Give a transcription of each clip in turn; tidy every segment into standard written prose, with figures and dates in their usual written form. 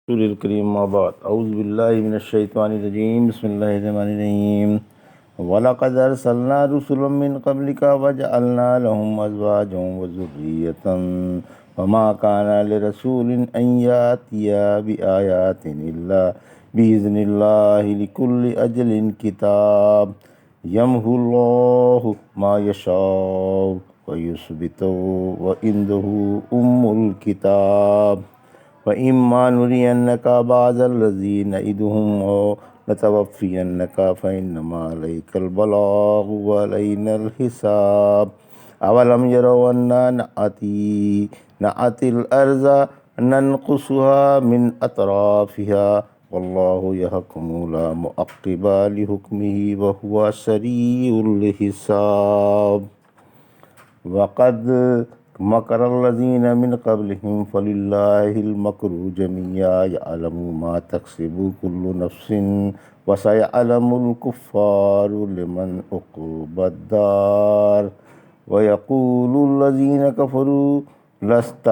رسول الکریم ما بعد اعوذ باللہ من الشیطان الرجیم بسم اللہ الرحمن الرحیم وَلَقَدْ أَرْسَلْنَا رُسُلًا مِّن قَبْلِكَ وَجَعَلْنَا لَهُمْ أَزْوَاجًا وَذُرِّيَّةً وَمَا كَانَ لِرَسُولٍ أَن يَأْتِيَ بِآيَاتٍ إِلَّا بِإِذْنِ اللَّهِ لِكُلِّ أَجَلٍ كِتَابٌ يَمْحُو اللَّهُ مَا يَشَاءُ وَيُثْبِتُ وَعِندَهُ أُمُّ الْكِتَابِ وَإِمَّا نُرِيَنَّكَ بَعْضَ الَّذِي نَعِدُهُمْ أَوْ نَتَوَفِّيَنَّكَ فَإِنَّمَا عَلَيْكَ الْبَلَاغُ وَعَلَيْنَا الْحِسَابُ أَوَلَمْ يَرَوْا أَنَّا نَأْتِي الْأَرْضَ نَنْقُصُهَا مِنْ أَطْرَافِهَا وَاللَّهُ يَحْكُمُ لَا مُعَقِّبَ لِحُكْمِهِ وَهُوَ سَرِيعُ الْحِسَابِ وَقَدْ مَكَرَ الَّذِينَ مِنْ قَبْلِهِمْ فَلِلَّهِ الْمَكْرُ جَمِيعًا يَعْلَمُ مَا تَكْسِبُ كُلُّ نَفْسٍ وَسَيَعْلَمُ الْكُفَّارُ لِمَنْ عُقْبَى الدَّارِ وَيَقُولُ الَّذِينَ كَفَرُوا لَسْتَ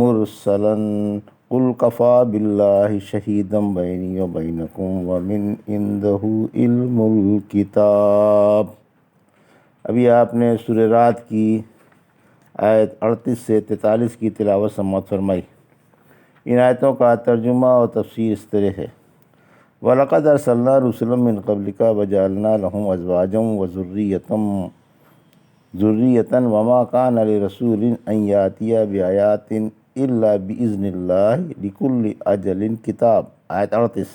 مُرْسَلًا قُلْ كَفَى بِاللَّهِ شَهِيدًا بَيْنِي وَبَيْنَكُمْ وَمِنْ عِندَهُ عِلْمُ الْكِتَابِ۔ ابھی آپ نے سورہ رات کی آیت 38 سے 43 کی تلاوت سماعت فرمائی۔ ان آیتوں کا ترجمہ اور تفسیر اس طرح ہے: وَلَقَدْ أَرْسَلْنَا رُسُلًا مِّن قَبْلِكَ وَجَعَلْنَا لَهُمْ أَزْوَاجًا وَذُرِّيَّةً وَمَا كَانَ لِرَسُولٍ أَن يَأْتِيَ بِآيَاتٍ إِلَّا بِإِذْنِ اللَّهِ لِكُلِّ أَجَلٍ کتاب۔ آیت 38: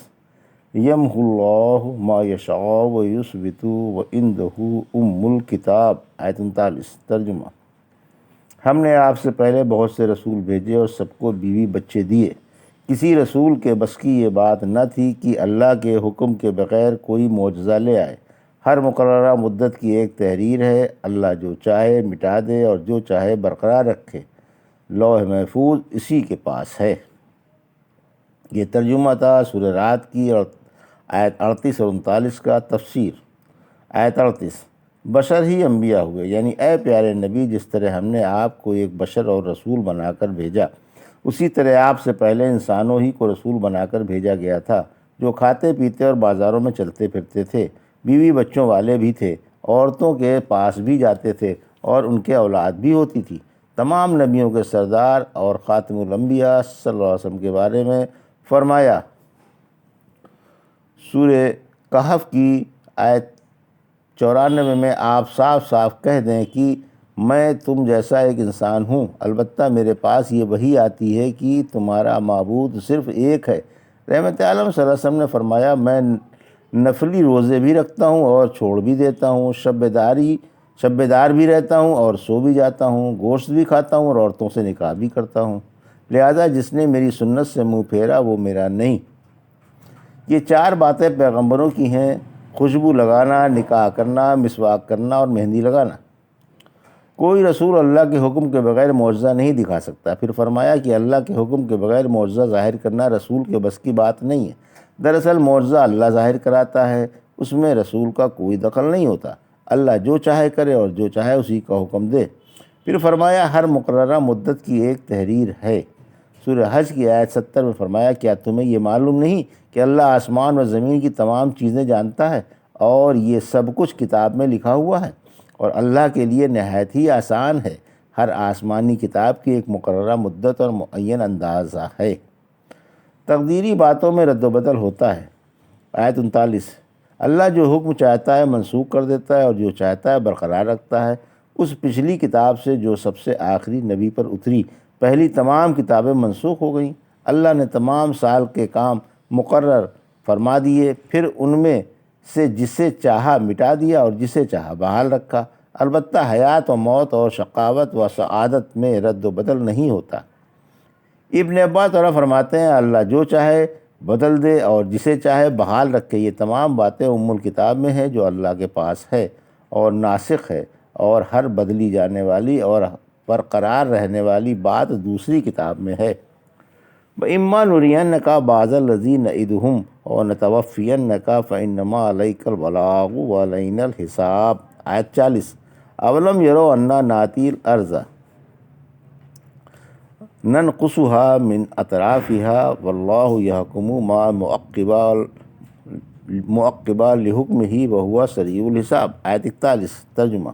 یمحو اللہ ما یشاء ویثبت وعندہ ام الکتاب۔ آیت 39۔ ترجمہ: ہم نے آپ سے پہلے بہت سے رسول بھیجے اور سب کو بیوی بچے دیے۔ کسی رسول کے بس کی یہ بات نہ تھی کہ اللہ کے حکم کے بغیر کوئی معجزہ لے آئے۔ ہر مقررہ مدت کی ایک تحریر ہے۔ اللہ جو چاہے مٹا دے اور جو چاہے برقرار رکھے۔ لوح محفوظ اسی کے پاس ہے۔ یہ ترجمہ تھا سورہ رات کی آیت 38 اور 39 کا۔ تفسیر: آیت 38: بشر ہی انبیاء ہوئے، یعنی اے پیارے نبی، جس طرح ہم نے آپ کو ایک بشر اور رسول بنا کر بھیجا، اسی طرح آپ سے پہلے انسانوں ہی کو رسول بنا کر بھیجا گیا تھا، جو کھاتے پیتے اور بازاروں میں چلتے پھرتے تھے، بیوی بچوں والے بھی تھے، عورتوں کے پاس بھی جاتے تھے اور ان کے اولاد بھی ہوتی تھی۔ تمام نبیوں کے سردار اور خاتم الانبیاء صلی اللہ علیہ وسلم کے بارے میں فرمایا۔ سورہ کہف کی آیت 94 میں آپ صاف صاف کہہ دیں کہ میں تم جیسا ایک انسان ہوں، البتہ میرے پاس یہ وحی آتی ہے کہ تمہارا معبود صرف ایک ہے۔ رحمت عالم صلی اللہ علیہ وسلم نے فرمایا، میں نفلی روزے بھی رکھتا ہوں اور چھوڑ بھی دیتا ہوں، شب دار بھی رہتا ہوں اور سو بھی جاتا ہوں، گوشت بھی کھاتا ہوں اور عورتوں سے نکاح بھی کرتا ہوں، لہذا جس نے میری سنت سے منہ پھیرا وہ میرا نہیں۔ یہ چار باتیں پیغمبروں کی ہیں: خوشبو لگانا، نکاح کرنا، مسواک کرنا اور مہندی لگانا۔ کوئی رسول اللہ کے حکم کے بغیر معجزہ نہیں دکھا سکتا۔ پھر فرمایا کہ اللہ کے حکم کے بغیر معجزہ ظاہر کرنا رسول کے بس کی بات نہیں ہے۔ دراصل معجزہ اللہ ظاہر کراتا ہے، اس میں رسول کا کوئی دخل نہیں ہوتا۔ اللہ جو چاہے کرے اور جو چاہے اسی کا حکم دے۔ پھر فرمایا، ہر مقررہ مدت کی ایک تحریر ہے۔ سورہ حج کی آیت 70 میں فرمایا، کیا تمہیں یہ معلوم نہیں کہ اللہ آسمان و زمین کی تمام چیزیں جانتا ہے اور یہ سب کچھ کتاب میں لکھا ہوا ہے؟ اور اللہ کے لیے نہایت ہی آسان ہے۔ ہر آسمانی کتاب کی ایک مقررہ مدت اور معین اندازہ ہے۔ تقدیری باتوں میں رد و بدل ہوتا ہے۔ آیت 39: اللہ جو حکم چاہتا ہے منسوخ کر دیتا ہے اور جو چاہتا ہے برقرار رکھتا ہے۔ اس پچھلی کتاب سے جو سب سے آخری نبی پر اتری، پہلی تمام کتابیں منسوخ ہو گئیں۔ اللہ نے تمام سال کے کام مقرر فرما دیے، پھر ان میں سے جسے چاہا مٹا دیا اور جسے چاہا بحال رکھا۔ البتہ حیات و موت اور شقاوت و سعادت میں رد و بدل نہیں ہوتا۔ ابن عباس تعالیٰ فرماتے ہیں، اللہ جو چاہے بدل دے اور جسے چاہے بحال رکھے۔ یہ تمام باتیں ام الکتاب میں ہیں جو اللہ کے پاس ہے اور ناسخ ہے، اور ہر بدلی جانے والی اور برقرار رہنے والی بات دوسری کتاب میں ہے۔ وَإِمَّا نُرِيَنَّكَ بَعْضَ الَّذِي نَعِدُهُمْ أَوْ نَتَوَفِّيَنَّكَ فَإِنَّمَا عَلَيْكَ الْبَلَاغُ وَعَلَيْنَا الْحِسَابُ۔ آیت 40: اولم یروا انا ناتی الارض ننقصها من اطرافها واللہ یحکم ما معقبہ لحکمہ وہو سریع الحساب۔ آیت 41 ترجمہ۔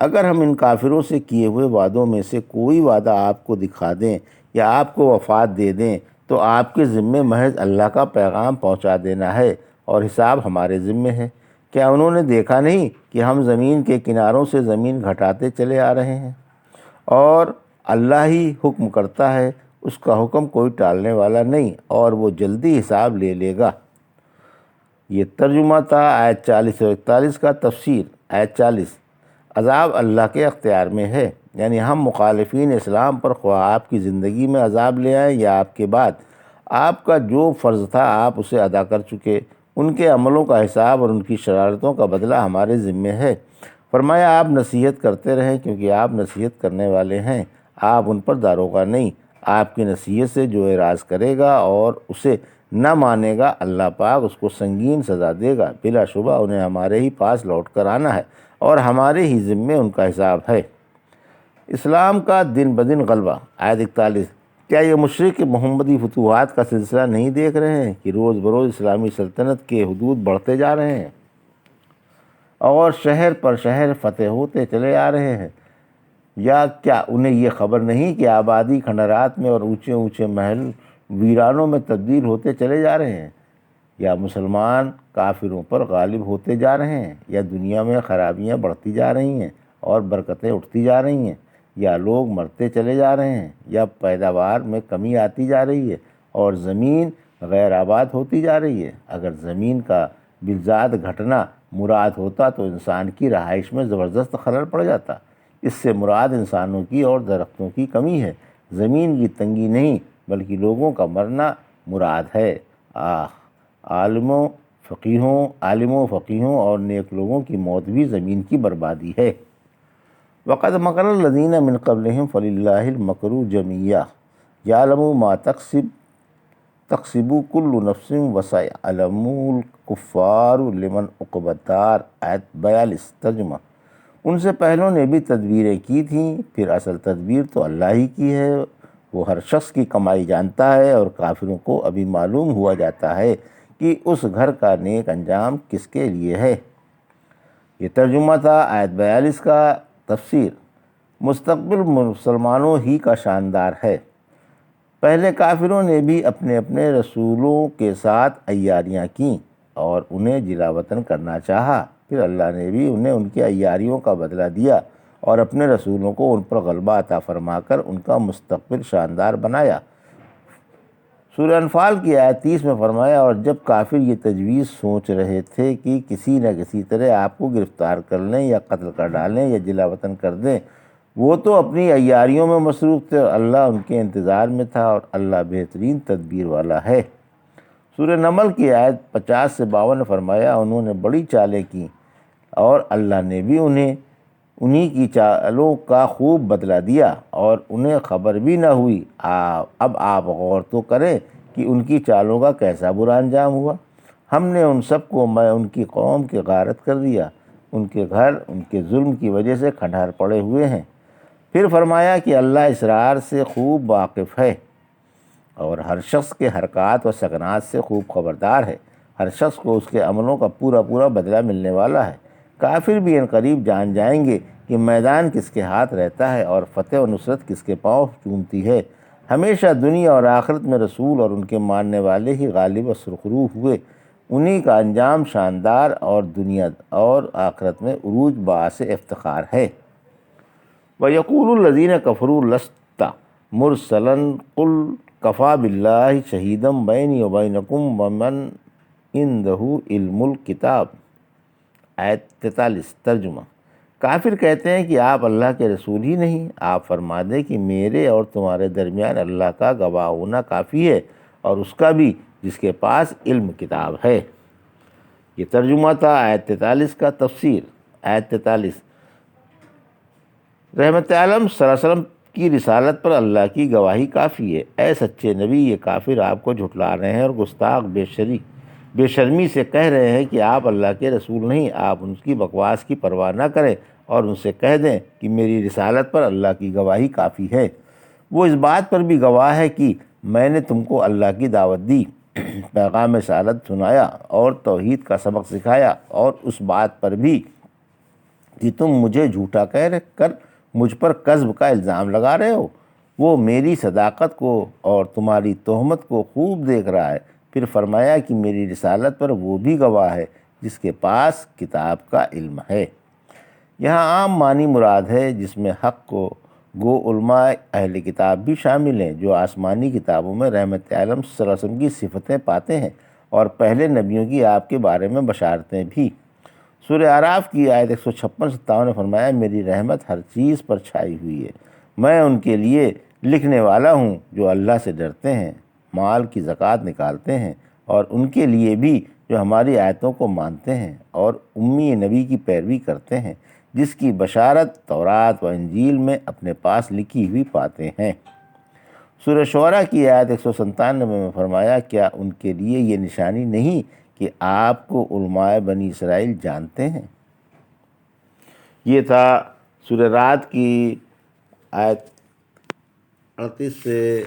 اگر ہم ان کافروں سے کیے ہوئے وعدوں میں سے کوئی وعدہ آپ کو دکھا دیں یا آپ کو وفات دے دیں تو آپ کے ذمے محض اللہ کا پیغام پہنچا دینا ہے اور حساب ہمارے ذمے ہے۔ کیا انہوں نے دیکھا نہیں کہ ہم زمین کے کناروں سے زمین گھٹاتے چلے آ رہے ہیں، اور اللہ ہی حکم کرتا ہے، اس کا حکم کوئی ٹالنے والا نہیں، اور وہ جلدی حساب لے لے گا۔ یہ ترجمہ تھا آیت 40 اور 41 کا۔ تفسیر۔ آیت 40۔ عذاب اللہ کے اختیار میں ہے، یعنی ہم مخالفین اسلام پر خواہ آپ کی زندگی میں عذاب لے آئیں یا آپ کے بعد، آپ کا جو فرض تھا آپ اسے ادا کر چکے۔ ان کے عملوں کا حساب اور ان کی شرارتوں کا بدلہ ہمارے ذمے ہے۔ فرمایا آپ نصیحت کرتے رہیں کیونکہ آپ نصیحت کرنے والے ہیں، آپ ان پر داروغہ نہیں۔ آپ کی نصیحت سے جو اعراض کرے گا اور اسے نہ مانے گا، اللہ پاک اس کو سنگین سزا دے گا۔ بلا شبہ انہیں ہمارے ہی پاس لوٹ کر آنا ہے اور ہمارے ہی ذمے ان کا حساب ہے۔ اسلام کا دن بدن غلبہ۔ آیت 41۔ کیا یہ مشرک محمدی فتوحات کا سلسلہ نہیں دیکھ رہے ہیں کہ روز بروز اسلامی سلطنت کے حدود بڑھتے جا رہے ہیں اور شہر پر شہر فتح ہوتے چلے آ رہے ہیں؟ یا کیا انہیں یہ خبر نہیں کہ آبادی کھنڈرات میں اور اونچے اونچے محل ویرانوں میں تبدیل ہوتے چلے جا رہے ہیں؟ یا مسلمان کافروں پر غالب ہوتے جا رہے ہیں؟ یا دنیا میں خرابیاں بڑھتی جا رہی ہیں اور برکتیں اٹھتی جا رہی ہیں؟ یا لوگ مرتے چلے جا رہے ہیں؟ یا پیداوار میں کمی آتی جا رہی ہے اور زمین غیر آباد ہوتی جا رہی ہے؟ اگر زمین کا بالذات گھٹنا مراد ہوتا تو انسان کی رہائش میں زبردست خلل پڑ جاتا۔ اس سے مراد انسانوں کی اور درختوں کی کمی ہے، زمین کی تنگی نہیں بلکہ لوگوں کا مرنا مراد ہے۔ عالموں فقیہوں اور نیک لوگوں کی موت بھی زمین کی بربادی ہے۔ وَقَدْ مَكَرَ الَّذِينَ مِنْ قَبْلِهِمْ فَلِلَّهِ الْمَكْرُ جَمِيعًا يَعْلَمُ مَا تَكْسِبُ كُلُّ نَفْسٍ وَسَيَعْلَمُ الْكُفَّارُ لِمَنْ عُقْبَى الدَّارِ۔ آیت 42 ترجمہ۔ ان سے پہلوں نے بھی تدبیریں کی تھیں، پھر اصل تدبیر تو اللہ ہی کی ہے، وہ ہر شخص کی کمائی جانتا ہے، اور کافروں کو ابھی معلوم ہوا جاتا ہے کہ اس گھر کا نیک انجام کس کے لیے ہے۔ یہ ترجمہ تھا آیت 42 کا۔ تفسیر۔ مستقبل مسلمانوں ہی کا شاندار ہے۔ پہلے کافروں نے بھی اپنے اپنے رسولوں کے ساتھ عیاریاں کیں اور انہیں جلا وطن کرنا چاہا، پھر اللہ نے بھی انہیں ان کی عیاریوں کا بدلہ دیا اور اپنے رسولوں کو ان پر غلبہ عطا فرما کر ان کا مستقبل شاندار بنایا۔ سورہ انفال کی آیت 30 میں فرمایا، اور جب کافر یہ تجویز سوچ رہے تھے کہ کسی نہ کسی طرح آپ کو گرفتار کر لیں یا قتل کر ڈالیں یا جلا وطن کر دیں، وہ تو اپنی عیاریوں میں مصروف تھے اور اللہ ان کے انتظار میں تھا، اور اللہ بہترین تدبیر والا ہے۔ سورہ نمل کی آیت 50 سے 52 نے فرمایا، انہوں نے بڑی چالیں کیں اور اللہ نے بھی انہی کی چالوں کا خوب بدلہ دیا اور انہیں خبر بھی نہ ہوئی۔ اب آپ غور تو کریں کہ ان کی چالوں کا کیسا برا انجام ہوا۔ ہم نے ان سب کو ان کی قوم کی غارت کر دیا، ان کے گھر ان کے ظلم کی وجہ سے کھنڈہر پڑے ہوئے ہیں۔ پھر فرمایا کہ اللہ اسرار سے خوب واقف ہے اور ہر شخص کے حرکات و سکنات سے خوب خبردار ہے، ہر شخص کو اس کے عملوں کا پورا پورا بدلہ ملنے والا ہے۔ کافر بھی ان قریب جان جائیں گے کہ میدان کس کے ہاتھ رہتا ہے اور فتح و نصرت کس کے پاؤں چومتی ہے۔ ہمیشہ دنیا اور آخرت میں رسول اور ان کے ماننے والے ہی غالب و سرخرو ہوئے، انہی کا انجام شاندار اور دنیا اور آخرت میں عروج باعث افتخار ہے۔ وَيَقُولُ الَّذِينَ كَفَرُوا لَسْتَ مُرْسَلًا قُلْ كَفَىٰ بِاللَّهِ شَهِيدًا بَيْنِي وَبَيْنَكُمْ وَمَنْ عِندَهُ عِلْمُ الْكِتَابِ۔ آیت 43 ترجمہ۔ کافر کہتے ہیں کہ آپ اللہ کے رسول ہی نہیں، آپ فرما دیں کہ میرے اور تمہارے درمیان اللہ کا گواہ ہونا کافی ہے، اور اس کا بھی جس کے پاس علم کتاب ہے۔ یہ ترجمہ تھا آیت 43 کا۔ تفسیر۔ آیت 43۔ رحمت عالم صلی اللہ علیہ وسلم کی رسالت پر اللہ کی گواہی کافی ہے۔ اے سچے نبی، یہ کافر آپ کو جھٹلا رہے ہیں اور گستاخ بے شرمی سے کہہ رہے ہیں کہ آپ اللہ کے رسول نہیں۔ آپ ان کی بکواس کی پرواہ نہ کریں اور ان سے کہہ دیں کہ میری رسالت پر اللہ کی گواہی کافی ہے۔ وہ اس بات پر بھی گواہ ہے کہ میں نے تم کو اللہ کی دعوت دی، پیغام رسالت سنایا اور توحید کا سبق سکھایا، اور اس بات پر بھی کہ تم مجھے جھوٹا کہہ کر مجھ پر کذب کا الزام لگا رہے ہو۔ وہ میری صداقت کو اور تمہاری تہمت کو خوب دیکھ رہا ہے۔ پھر فرمایا کہ میری رسالت پر وہ بھی گواہ ہے جس کے پاس کتاب کا علم ہے۔ یہاں عام معنی مراد ہے، جس میں حق کو گو علماء اہل کتاب بھی شامل ہیں، جو آسمانی کتابوں میں رحمت عالم صلی اللہ علیہ وسلم کی صفتیں پاتے ہیں اور پہلے نبیوں کی آپ کے بارے میں بشارتیں بھی۔ سورہ اعراف کی آیت 156-57 نے فرمایا، میری رحمت ہر چیز پر چھائی ہوئی ہے، میں ان کے لیے لکھنے والا ہوں جو اللہ سے ڈرتے ہیں، مال کی زکوٰۃ نکالتے ہیں، اور ان کے لیے بھی جو ہماری آیتوں کو مانتے ہیں اور امی نبی کی پیروی کرتے ہیں، جس کی بشارت تورات و انجیل میں اپنے پاس لکھی ہوئی پاتے ہیں۔ سورہ شعراء کی آیت 197 میں فرمایا، کیا ان کے لیے یہ نشانی نہیں کہ آپ کو علماء بنی اسرائیل جانتے ہیں؟ یہ تھا سورہ رعد کی آیت 38 سے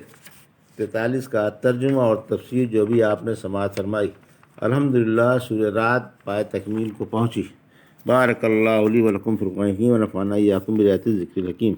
43 کا ترجمہ اور تفسیر جو بھی آپ نے سماعت فرمائی۔ الحمدللہ سورہ رعد پائے تکمیل کو پہنچی۔ بارک اللہ لی و لکم فی القرآن الحکیم و نفعنی وایاکم بآیات الذکر الحکیم۔